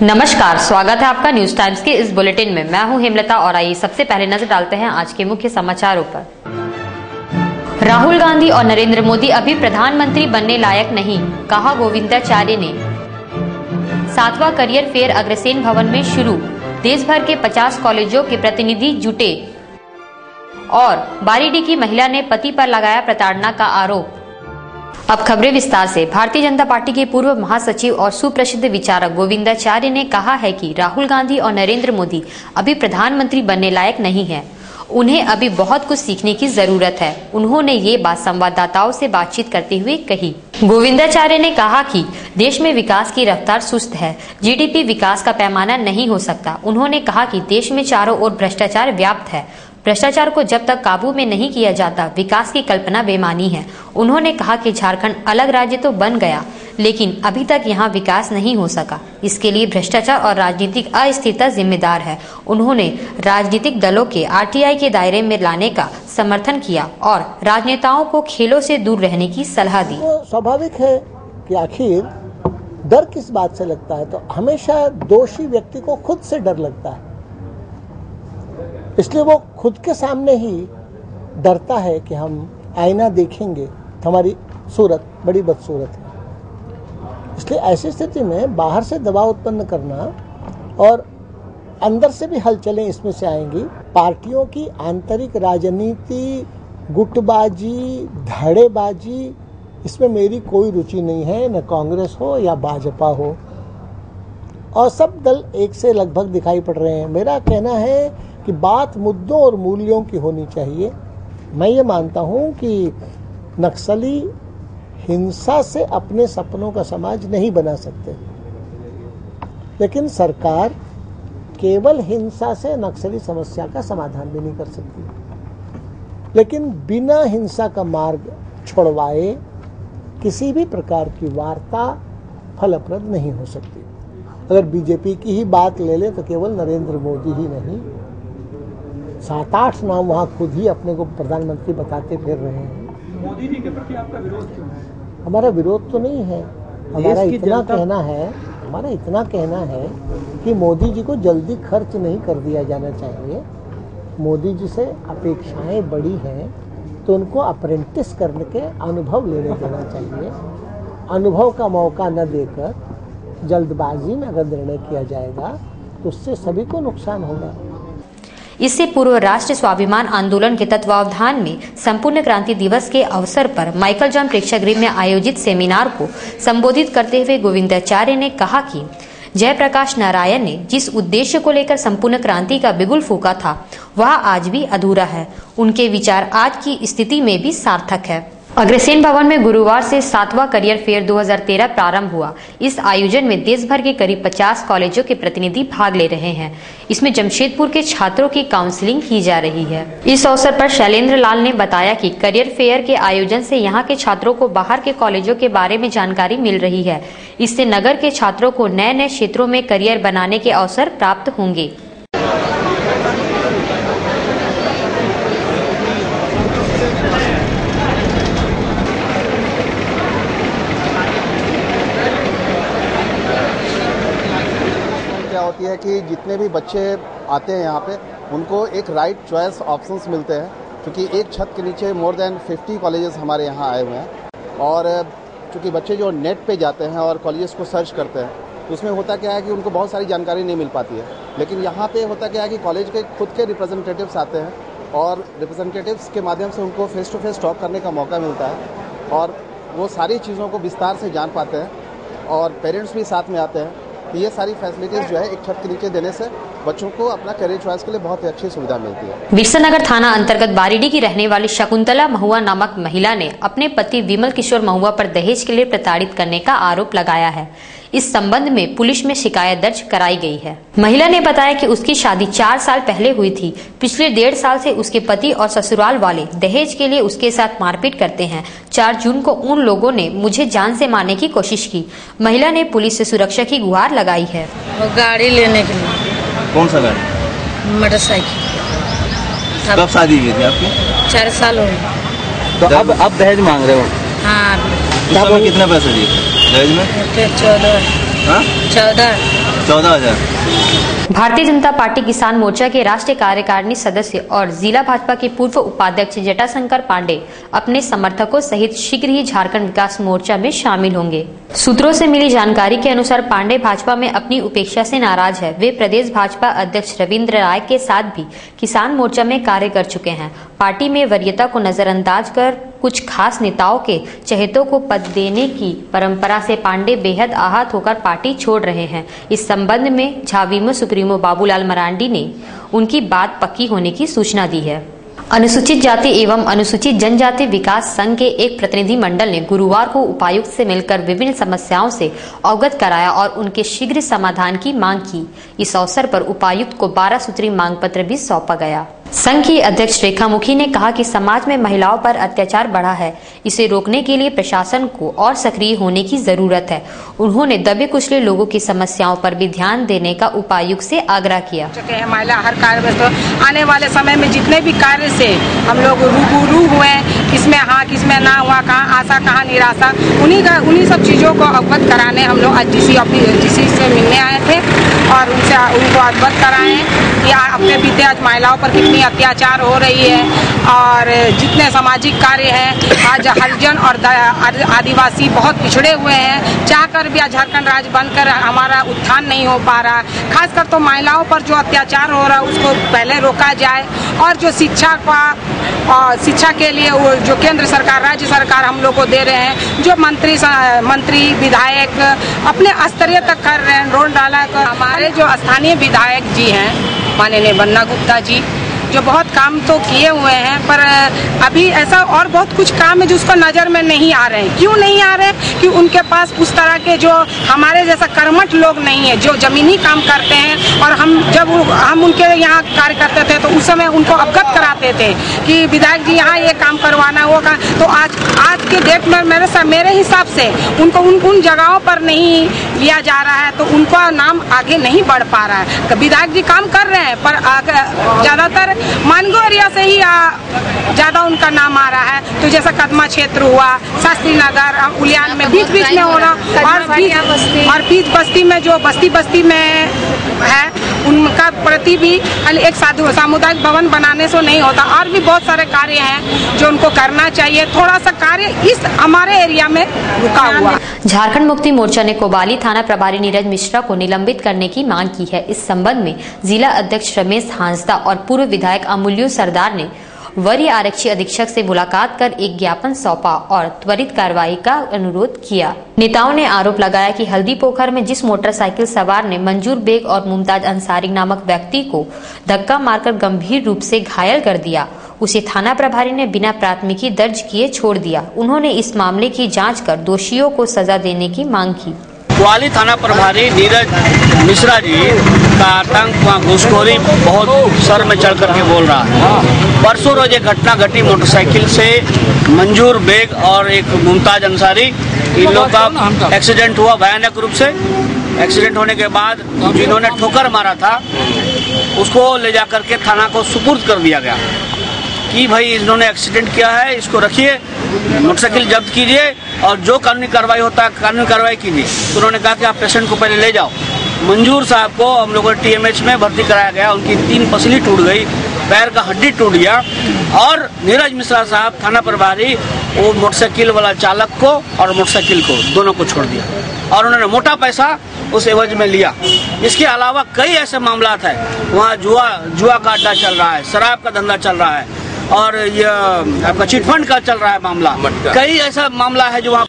नमस्कार, स्वागत है आपका न्यूज टाइम्स के इस बुलेटिन में। मैं हूं हेमलता और आइए सबसे पहले नजर डालते हैं आज के मुख्य समाचारों पर। राहुल गांधी और नरेंद्र मोदी अभी प्रधानमंत्री बनने लायक नहीं, कहा गोविंदाचार्य ने। 7वां करियर फेयर अग्रसेन भवन में शुरू, देश भर के 50 कॉलेजों के प्रतिनिधि जुटे और बारीडी की महिला ने पति पर लगाया प्रताड़ना का आरोप। अब खबरें विस्तार से। भारतीय जनता पार्टी के पूर्व महासचिव और सुप्रसिद्ध विचारक गोविंदाचार्य ने कहा है कि राहुल गांधी और नरेंद्र मोदी अभी प्रधानमंत्री बनने लायक नहीं हैं। उन्हें अभी बहुत कुछ सीखने की जरूरत है। उन्होंने ये बात संवाददाताओं से बातचीत करते हुए कही। गोविंदाचार्य ने कहा कि देश में विकास की रफ्तार सुस्त है, जीडीपी विकास का पैमाना नहीं हो सकता। उन्होंने कहा कि देश में चारों ओर भ्रष्टाचार व्याप्त है। भ्रष्टाचार को जब तक काबू में नहीं किया जाता, विकास की कल्पना बेमानी है। उन्होंने कहा कि झारखंड अलग राज्य तो बन गया, लेकिन अभी तक यहाँ विकास नहीं हो सका। इसके लिए भ्रष्टाचार और राजनीतिक अस्थिरता जिम्मेदार है। उन्होंने राजनीतिक दलों के आरटीआई के दायरे में लाने का समर्थन किया और राजनेताओं को खेलों से दूर रहने की सलाह दी। तो स्वाभाविक है कि आखिर डर किस बात से लगता है, तो हमेशा दोषी व्यक्ति को खुद से डर लगता है। इसलिए वो खुद के सामने ही डरता है कि हम आईना देखेंगे तो हमारी सूरत बड़ी बदसूरत है। इसलिए ऐसी स्थिति में बाहर से दबाव उत्पन्न करना और अंदर से भी हलचलें इसमें से आएंगी। पार्टियों की आंतरिक राजनीति, गुटबाजी, धड़ेबाजी, इसमें मेरी कोई रुचि नहीं है, न कांग्रेस हो या भाजपा हो, और सब दल एक से लगभग दिखाई पड़ रहे हैं। मेरा कहना है कि बात मुद्दों और मूल्यों की होनी चाहिए। मैं ये मानता हूँ कि नक्सली हिंसा से अपने सपनों का समाज नहीं बना सकते, लेकिन सरकार केवल हिंसा से नक्सली समस्या का समाधान भी नहीं कर सकती। लेकिन बिना हिंसा का मार्ग छोड़वाए किसी भी प्रकार की वार्ता फलप्रद नहीं हो सकती। अगर बीजेपी की ही बात ले ले तो केवल नरेंद्र मोदी ही नहीं, 7-8 नाम वहाँ खुद ही अपने को प्रधानमंत्री बताते फिर रहे हैं। मोदी जी के प्रति आपका विरोध क्यों है? हमारा विरोध तो नहीं है। हमारा इतना कहना है कि मोदी जी को जल्दी खर्च नहीं कर दिया जाना चाहिए। मोदी जी से अपेक्षाएं बड़ी हैं, तो उनको अप्रेंटिस करने के अनुभव लेने देना चाहिए। अनुभव का मौका न देकर जल्दबाजी में अगर निर्णय किया जाएगा तो उससे सभी को नुकसान होगा। इससे पूर्व राष्ट्रीय स्वाभिमान आंदोलन के तत्वावधान में संपूर्ण क्रांति दिवस के अवसर पर माइकल जॉन प्रेक्षागृह में आयोजित सेमिनार को संबोधित करते हुए गोविंदाचार्य ने कहा कि जयप्रकाश नारायण ने जिस उद्देश्य को लेकर संपूर्ण क्रांति का बिगुल फूंका था, वह आज भी अधूरा है। उनके विचार आज की स्थिति में भी सार्थक है। अग्रसेन भवन में गुरुवार से 7वां करियर फेयर 2013 प्रारंभ हुआ। इस आयोजन में देश भर के करीब 50 कॉलेजों के प्रतिनिधि भाग ले रहे हैं। इसमें जमशेदपुर के छात्रों की काउंसलिंग की जा रही है। इस अवसर पर शैलेंद्र लाल ने बताया कि करियर फेयर के आयोजन से यहाँ के छात्रों को बाहर के कॉलेजों के बारे में जानकारी मिल रही है। इससे नगर के छात्रों को नए नए क्षेत्रों में करियर बनाने के अवसर प्राप्त होंगे। होती है कि जितने भी बच्चे आते हैं यहाँ पे, उनको एक राइट चॉइस ऑप्शंस मिलते हैं, क्योंकि एक छत के नीचे मोर देन 50 कॉलेजेस हमारे यहाँ आए हुए हैं। और चूँकि बच्चे जो नेट पे जाते हैं और कॉलेजेस को सर्च करते हैं, तो उसमें होता क्या है कि उनको बहुत सारी जानकारी नहीं मिल पाती है। लेकिन यहाँ पे होता क्या है कि कॉलेज के खुद के रिप्रेजेंटेटिव्स आते हैं और रिप्रेजेंटेटिव्स के माध्यम से उनको फेस टू फेस टॉक करने का मौका मिलता है और वो सारी चीज़ों को विस्तार से जान पाते हैं और पेरेंट्स भी साथ में आते हैं। ये सारी फैसिलिटीज जो है एक छत के नीचे देने से बच्चों को अपना करियर चॉइस के लिए बहुत ही अच्छी सुविधा मिलती है। बिरसानगर थाना अंतर्गत बारीडी की रहने वाली शकुंतला महुआ नामक महिला ने अपने पति विमल किशोर महुआ पर दहेज के लिए प्रताड़ित करने का आरोप लगाया है। इस संबंध में पुलिस में शिकायत दर्ज कराई गई है। महिला ने बताया कि उसकी शादी 4 साल पहले हुई थी। पिछले 1.5 साल से उसके पति और ससुराल वाले दहेज के लिए उसके साथ मारपीट करते हैं। 4 जून को उन लोगों ने मुझे जान से मारने की कोशिश की। महिला ने पुलिस से सुरक्षा की गुहार लगाई है। गाड़ी लेने के लिए। कौन सा गाड़ी? मोटरसाइकिल। कब शादी हुई थी आपकी? 4 साल हो गए। तो अब दहेज मांग रहे हो? हाँ। कितने पैसे दिए दहेज में? 14। हाँ? 14,000। भारतीय जनता पार्टी किसान मोर्चा के राष्ट्रीय कार्यकारिणी सदस्य और जिला भाजपा के पूर्व उपाध्यक्ष जटाशंकर पांडे अपने समर्थकों सहित शीघ्र ही झारखंड विकास मोर्चा में शामिल होंगे। सूत्रों से मिली जानकारी के अनुसार पांडे भाजपा में अपनी उपेक्षा से नाराज है। वे प्रदेश भाजपा अध्यक्ष रविंद्र राय के साथ भी किसान मोर्चा में कार्य कर चुके हैं। पार्टी में वरीयता को नजरअंदाज कर कुछ खास नेताओं के चहेतों को पद देने की परंपरा से पांडे बेहद आहत होकर पार्टी छोड़ रहे हैं। इस संबंध में झाविमो सुप्रीमो बाबूलाल मरांडी ने उनकी बात पक्की होने की सूचना दी है। अनुसूचित जाति एवं अनुसूचित जनजाति विकास संघ के एक प्रतिनिधि मंडल ने गुरुवार को उपायुक्त से मिलकर विभिन्न समस्याओं से अवगत कराया और उनके शीघ्र समाधान की मांग की। इस अवसर पर उपायुक्त को 12 सूत्री मांग पत्र भी सौंपा गया। संघ की अध्यक्ष रेखा मुखी ने कहा कि समाज में महिलाओं पर अत्याचार बढ़ा है। इसे रोकने के लिए प्रशासन को और सक्रिय होने की जरूरत है। उन्होंने दबे कुचले लोगों की समस्याओं पर भी ध्यान देने का उपायुक्त से आग्रह किया। महिला हर कार्य में तो आने वाले समय में जितने भी कार्य से हम लोग रूबरू हुए, किसमें हाँ किसमें ना हुआ, कहाँ आशा कहाँ निराशा, उन्हीं सब चीजों को अवगत कराने हम लोग आज डीसी से मिलने आए थे और उनको अवगत कराएं कि अपने बीते आज महिलाओं पर कितनी अत्याचार हो रही है और जितने सामाजिक कार्य हैं आज हरिजन और आदिवासी बहुत पिछड़े हुए हैं। चाहकर भी आज झारखंड राज्य बनकर हमारा उत्थान नहीं हो पा रहा। खासकर तो महिलाओं पर जो अत्याचार हो रहा है उसको पहले रोका जाए और जो शिक्षा के लिए वो जो केंद्र सरकार राज्य सरकार हम लोग को दे रहे हैं, जो मंत्री विधायक अपने स्तरीय तक कर रहे हैं, रोल डाला कर हमारे जो स्थानीय विधायक जी हैं माननीय बन्ना गुप्ता जी जो बहुत काम तो किए हुए हैं, पर अभी ऐसा और बहुत कुछ काम है जो उसको नजर में नहीं आ रहे हैं। क्यों नहीं आ रहे हैं? कि उनके पास उस तरह के जो हमारे जैसा कर्मठ लोग नहीं है जो जमीनी काम करते हैं। और जब हम उनके यहाँ कार्य करते थे तो उस समय उनको अवगत कराते थे कि विधायक जी यहाँ ये काम करवाना वो काम। तो आज के डेट में मेरे हिसाब से उनको उन जगहों पर नहीं लिया जा रहा है, तो उनका नाम आगे नहीं बढ़ पा रहा है। विधायक जी काम कर रहे हैं पर ज्यादातर मानगो एरिया से ही ज्यादा उनका नाम आ रहा है। तो जैसा कदमा क्षेत्र हुआ, शास्त्री नगर, उलियान में बीच में हो रहा और बीच बस्ती में जो बस्ती में है उनका प्रति भी एक सामुदायिक भवन बनाने से नहीं होता। और भी बहुत सारे कार्य हैं जो उनको करना चाहिए। थोड़ा सा कार्य इस हमारे एरिया में रुका हुआ। झारखंड मुक्ति मोर्चा ने कोबाली थाना प्रभारी नीरज मिश्रा को निलंबित करने की मांग की है। इस संबंध में जिला अध्यक्ष रमेश हांसदा और पूर्व विधायक अमूल्य सरदार ने वरीय आरक्षी अधीक्षक से मुलाकात कर एक ज्ञापन सौंपा और त्वरित कार्रवाई का अनुरोध किया। नेताओं ने आरोप लगाया कि हल्दी पोखर में जिस मोटरसाइकिल सवार ने मंजूर बेग और मुमताज अंसारी नामक व्यक्ति को धक्का मारकर गंभीर रूप से घायल कर दिया, उसे थाना प्रभारी ने बिना प्राथमिकी दर्ज किए छोड़ दिया। उन्होंने इस मामले की जांच कर दोषियों को सजा देने की मांग की। कोतवाली थाना प्रभारी नीरज मिश्रा जी का आतंक वहाँ घुसखोरी बहुत सर में चढ़ करके बोल रहा है। परसों रोज एक घटना घटी, मोटरसाइकिल से मंजूर बेग और एक मुमताज अंसारी, इन लोगों का एक्सीडेंट हुआ भयानक रूप से। एक्सीडेंट होने के बाद जिन्होंने ठोकर मारा था उसको ले जाकर के थाना को सुपुर्द कर दिया गया कि भाई इन्होंने एक्सीडेंट किया है, इसको रखिए, मोटरसाइकिल जब्त कीजिए और जो कानूनी कार्रवाई होता है कानूनी कार्रवाई कीजिए। तो उन्होंने कहा कि आप पेशेंट को पहले ले जाओ। मंजूर साहब को हम लोगों ने TMH में भर्ती कराया गया। उनकी 3 पसली टूट गई, पैर का हड्डी टूट गया। और नीरज मिश्रा साहब थाना प्रभारी वो मोटरसाइकिल वाला चालक को और मोटरसाइकिल को दोनों को छोड़ दिया और उन्होंने मोटा पैसा उस एवज में लिया। इसके अलावा कई ऐसे मामला है, वहाँ जुआ का अड्डा चल रहा है, शराब का धंधा चल रहा है और ये आपका चिटफंड का चल रहा है मामला। कई ऐसा मामला है जो वहाँ